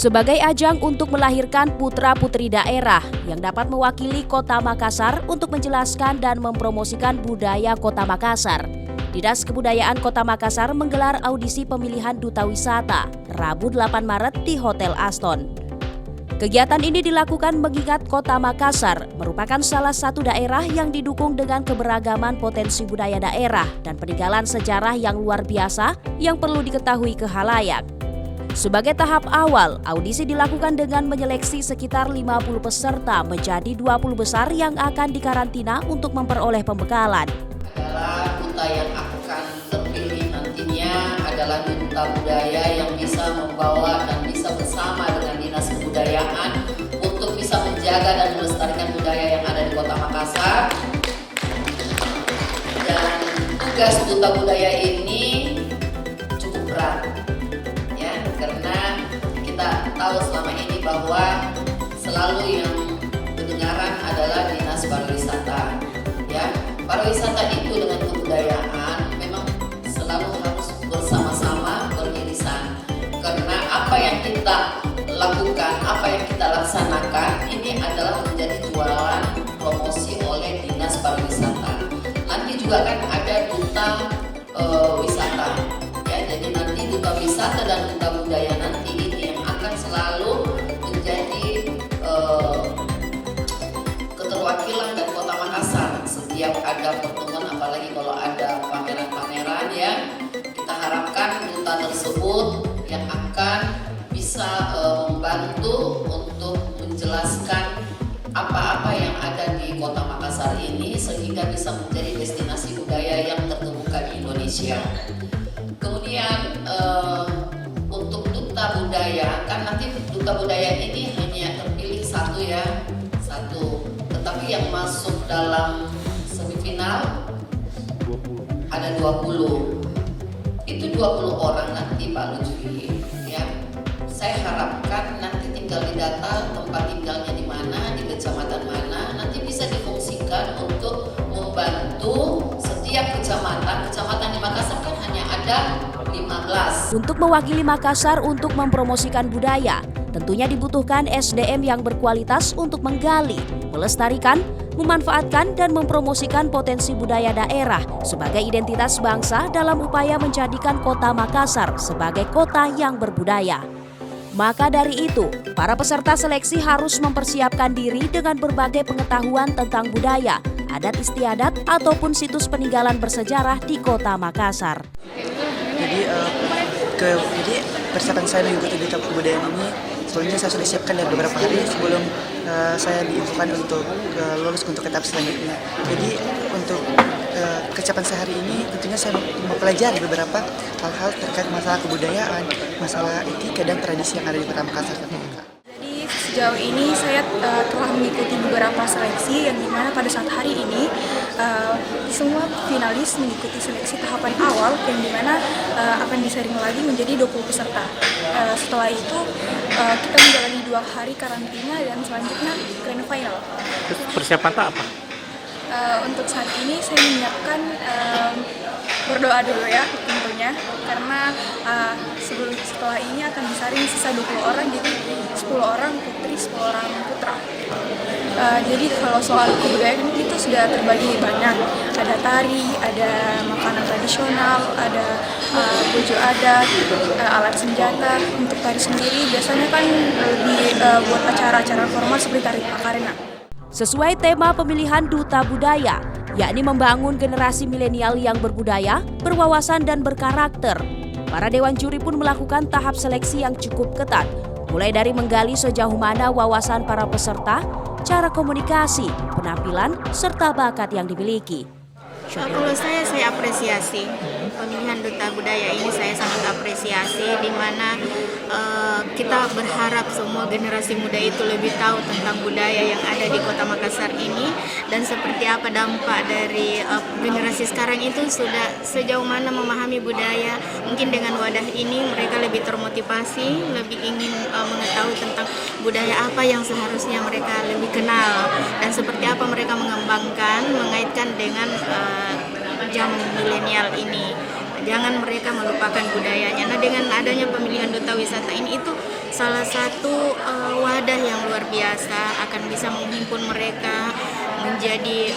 Sebagai ajang untuk melahirkan putra-putri daerah yang dapat mewakili Kota Makassar untuk menjelaskan dan mempromosikan budaya Kota Makassar, Dinas Kebudayaan Kota Makassar menggelar audisi pemilihan Duta Wisata Rabu 8 Maret di Hotel Aston. Kegiatan ini dilakukan mengingat Kota Makassar merupakan salah satu daerah yang didukung dengan keberagaman potensi budaya daerah dan peninggalan sejarah yang luar biasa yang perlu diketahui ke khalayak. Sebagai tahap awal, audisi dilakukan dengan menyeleksi sekitar 50 peserta menjadi 20 besar yang akan dikarantina untuk memperoleh pembekalan. Adalah duta yang akan terpilih nantinya adalah duta budaya yang bisa membawa dan bisa bersama dengan Dinas Kebudayaan untuk bisa menjaga dan melestarikan budaya yang ada di Kota Makassar. Dan tugas duta budaya ini cukup berat. Karena kita tahu selama ini bahwa selalu yang kedengaran adalah Dinas Pariwisata. Ya, pariwisata itu dengan kebudayaan memang selalu harus bersama-sama beririsan. Karena apa yang kita lakukan, apa yang kita laksanakan ini adalah menjadi jualan promosi oleh Dinas Pariwisata. Nanti juga kan ada duta wisata. Jadi nanti duta wisata dan duta budaya nanti ini yang akan selalu menjadi keterwakilan dari Kota Makassar setiap ada pertemuan, apalagi kalau ada pameran-pameran ya. Kita harapkan duta tersebut yang akan bisa membantu untuk menjelaskan apa-apa yang ada di Kota Makassar ini sehingga bisa menjadi destinasi budaya yang terkemuka di Indonesia. Kemudian untuk duta budaya, kan nanti duta budaya ini hanya terpilih satu, tetapi yang masuk dalam semifinal ada 20. Itu 20 orang nanti Pak Lutfi ya. Saya harapkan nanti tinggal didata tempat tinggalnya di mana, di kecamatan mana, nanti bisa difungsikan untuk membantu setiap kecamatan di Makassar kan hanya ada 15. Untuk mewakili Makassar untuk mempromosikan budaya, tentunya dibutuhkan SDM yang berkualitas untuk menggali, melestarikan, memanfaatkan dan mempromosikan potensi budaya daerah sebagai identitas bangsa dalam upaya menjadikan Kota Makassar sebagai kota yang berbudaya. Maka dari itu, para peserta seleksi harus mempersiapkan diri dengan berbagai pengetahuan tentang budaya, adat istiadat ataupun situs peninggalan bersejarah di Kota Makassar. Jadi persiapan saya mengikuti duta kebudayaan ini sebelumnya saya sudah siapkan dari beberapa hari sebelum saya diinfokan untuk lolos untuk tahap selanjutnya. Jadi untuk kesiapan saya hari ini tentunya saya mempelajari beberapa hal-hal terkait masalah kebudayaan, masalah etika dan tradisi yang ada di Kota Makassar. Jadi sejauh ini saya telah mengikuti beberapa seleksi yang dimana pada saat hari ini semua finalis mengikuti seleksi tahapan awal yang dimana akan disaring lagi menjadi 20 peserta. Setelah itu kita menjalani 2 hari karantina dan selanjutnya grand final. Persiapan tak apa? Untuk saat ini saya menyiapkan berdoa dulu ya tentunya karena setelah ini akan disaring sisa 20 orang, jadi 10 orang putri, 10 orang putra. Jadi kalau soal kebudayaan itu sudah terbagi banyak, ada tari, ada makanan tradisional, ada bojo adat, alat senjata. Untuk tari sendiri biasanya kan dibuat acara-acara formal seperti tari Macarena. Sesuai tema pemilihan Duta Budaya, yakni membangun generasi milenial yang berbudaya, berwawasan dan berkarakter. Para dewan juri pun melakukan tahap seleksi yang cukup ketat, mulai dari menggali sejauh mana wawasan para peserta, cara komunikasi, penampilan, serta bakat yang dimiliki. Kalau saya apresiasi pemilihan duta budaya ini, saya sangat apresiasi di mana kita berharap semua generasi muda itu lebih tahu tentang budaya yang ada di Kota Makassar ini dan seperti apa dampak dari generasi sekarang itu sudah sejauh mana memahami budaya. Mungkin dengan wadah ini mereka lebih termotivasi, lebih ingin mengetahui tentang budaya apa yang seharusnya mereka lebih kenal dan seperti apa mereka mengembangkan, mengaitkan dengan zaman milenial ini. Jangan mereka melupakan budayanya. Nah, dengan adanya pemilihan duta wisata ini itu salah satu wadah yang luar biasa, akan bisa menghimpun mereka menjadi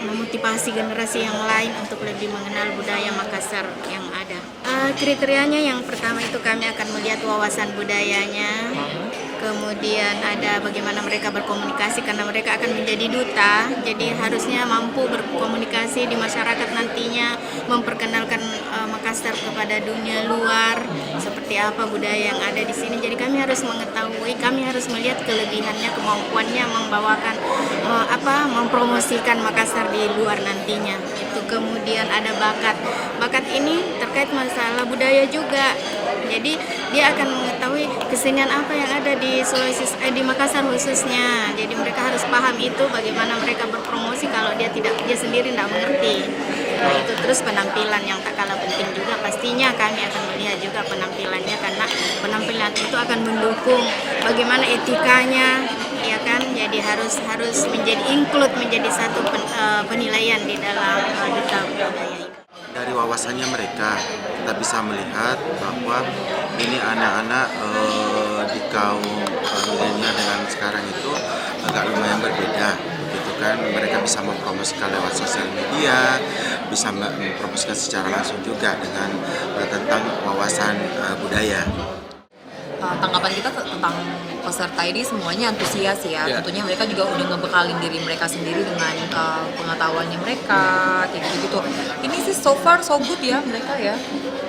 memotivasi generasi yang lain untuk lebih mengenal budaya Makassar yang ada. Kriterianya yang pertama itu kami akan melihat wawasan budayanya, kemudian ada bagaimana mereka berkomunikasi karena mereka akan menjadi duta, jadi harusnya mampu berkomunikasi di masyarakat nantinya, memperkenalkan Makassar kepada dunia luar, seperti apa budaya yang ada di sini. Jadi kami harus mengetahui, kami harus melihat kelebihannya, kemampuannya membawakan mempromosikan Makassar di luar nantinya. Itu kemudian ada bakat ini terkait masalah budaya juga. Jadi dia akan mengetahui kesenian apa yang ada di di Makassar khususnya. Jadi mereka harus paham itu, bagaimana mereka berpromosi kalau dia sendiri tidak mengerti. Nah, itu terus penampilan yang tak kalah penting juga, pastinya kami akan melihat juga penampilannya, karena penampilan itu akan mendukung bagaimana etikanya, ya kan. Jadi harus menjadi satu penilaian di dalam duta budaya ini. Dari wawasannya mereka, kita bisa melihat bahwa ini anak-anak di kaum milenial dengan sekarang itu agak lumayan berbeda, gitu kan. Mereka bisa mempromosikan lewat sosial media, bisa mempromosikan secara langsung juga dengan tentang wawasan budaya. Tanggapan kita tentang peserta ini semuanya antusias ya. Tentunya mereka juga udah ngebekalin diri mereka sendiri dengan pengetahuannya mereka kayak gitu. Ini sih so far so good ya mereka ya.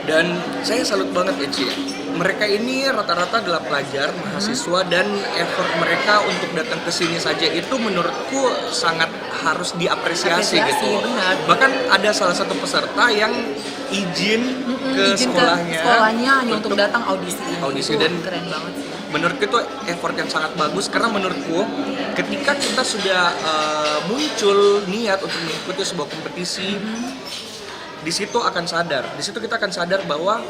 Dan saya salut banget ya Ci. Mereka ini rata-rata adalah pelajar, mahasiswa, dan effort mereka untuk datang ke sini saja itu menurutku sangat harus diapresiasi gitu. Benar. Bahkan ada salah satu peserta yang izin ke sekolahnya hanya untuk datang audisi dan keren banget sih. Menurutku itu effort yang sangat bagus, karena menurutku ketika kita sudah muncul niat untuk mengikuti sebuah kompetisi, di situ kita akan sadar bahwa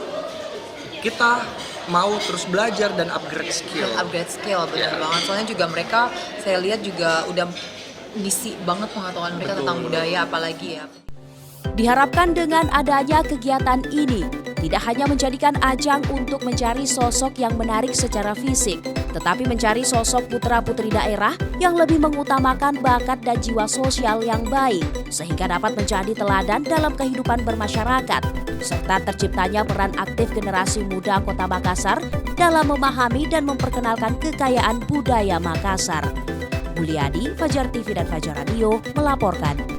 kita mau terus belajar dan upgrade skill Benar banget. Soalnya juga mereka, saya lihat juga udah ngisi banget pengetahuan mereka tentang budaya, apalagi ya. Diharapkan dengan adanya kegiatan ini, tidak hanya menjadikan ajang untuk mencari sosok yang menarik secara fisik, tetapi mencari sosok putra-putri daerah yang lebih mengutamakan bakat dan jiwa sosial yang baik, sehingga dapat menjadi teladan dalam kehidupan bermasyarakat, serta terciptanya peran aktif generasi muda Kota Makassar dalam memahami dan memperkenalkan kekayaan budaya Makassar. Mulyadi, Fajar TV dan Fajar Radio melaporkan.